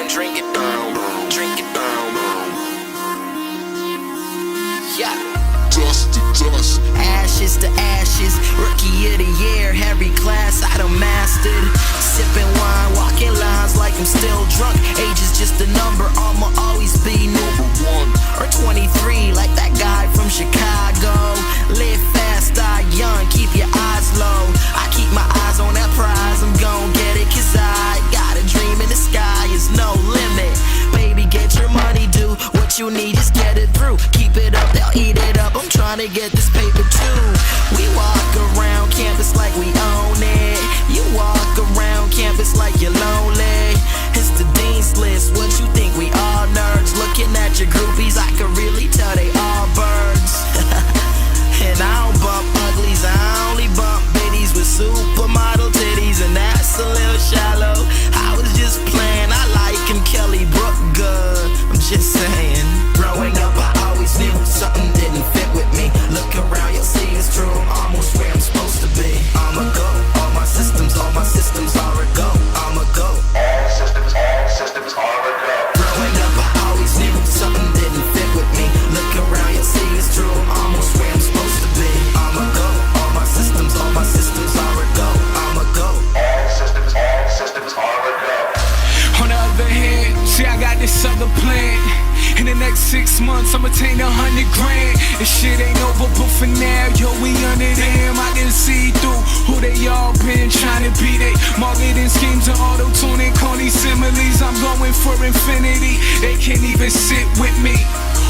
down, drink it down, drink it down. Yeah. Dust to dust, ashes to ashes. Rookie of the year, every class I done mastered. Sipping wine, walking lines like I'm still drunk. Age is just a number, I'ma always be number one. Or 23, like that guy from Chicago. Live fast, die young, keep your eyes low. I keep my eyes on that prize, I'm gon' get it, cause I got a dream in the sky, is no limit. Baby, get your money due, what you need, just get it through. Keep it up, they'll eat it up, I'm trying to get this paper too. We walk around campus like we own it. You walk around campus like you're lonely. It's the dean's list, what you think, we all nerds. Looking at your groupies, I can really tell they all birds. And I don't bump uglies, I only bump biddies with supermodel titties, and that's a little shallow. I was just playing, I like him, Kelly Brook good. I'm just saying. Growing up, I always knew something didn't fit with me. Look around, you'll see it's true, I'm almost where I'm supposed to be. I'm a go, all my systems are a go. I'm a go. All systems are a go. Growing up, I always knew something didn't fit with me. Look around, you'll see it's true, I'm almost where I'm supposed to be. I'm a go, all my systems are a go. I'm a go. All systems are a go. On the other hand, see, I got this other plan. In the next 6 months, I'ma attain 100 grand. This shit ain't over, but for now, yo, we under them. I can see through who they all been trying to be. They marketing schemes and auto-tuning, corny similes. I'm going for infinity. They can't even sit with me.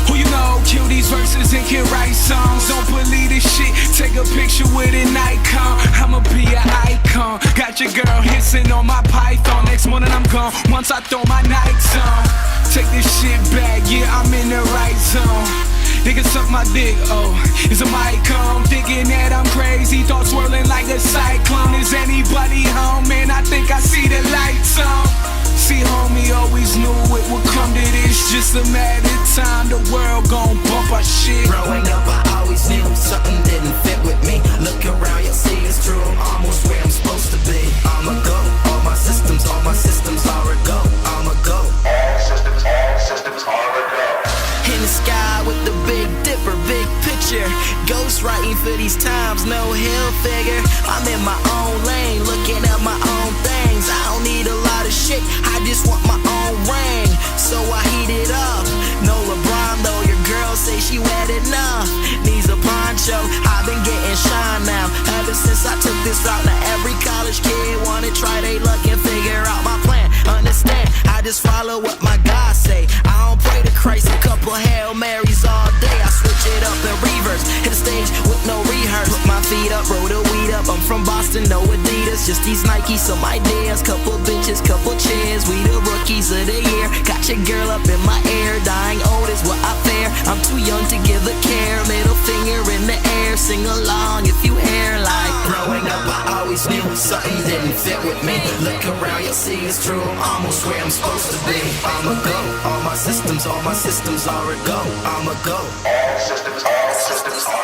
Who you know, kill these verses and can write songs. Don't believe this shit, take a picture with an icon. I'ma be an icon. Got your girl hissing on my python. Next morning I'm gone, once I throw my nights on. Take this shit back, yeah, I'm in the right zone. Niggas suck my dick, oh, is a mic come? Thinking that I'm crazy, thoughts swirling like a cyclone. Is anybody home, man? I think I see the lights on. See, homie, always knew it would come to this. Just a matter of time, the world gon' bump our shit. Growing up, I always knew something didn't fit with me. Look around, you'll see it's true, I'm almost where I'm supposed to be. I'm a go, all my systems are a go. I'm a go. all systems are a go. In the sky with the Big Dipper, big picture. Ghost writing for these times, no hill figure. I'm in my own lane, looking at my own things. I don't need a lot of shit, I just want my own ring. So I heat it up. No LeBron though, your girl say she wet enough. Needs a poncho, I've been getting shine now. Ever since I took this route, now every college kid wanna try they luck and figure out my plan. Understand, I just follow what my God say. I don't pray to Christ, a couple Hail Marys all day. I switch it up in reverse, hit the stage with no rehearse. Put my feet up, roll the weed up. I'm from Boston, no Adidas, just these Nikes, some ideas. Couple bitches, couple chairs, we the rookies of the year. Got your girl up in my ear, dying old is what I fear. I'm too young to give a care, middle finger in the air. Sing along if you hear like. Growing up, I always knew something didn't fit with me. Look around, you'll see it's true, I'm almost where I'm supposed to be. I'm a go, all my systems are a go. I'm a go. All systems are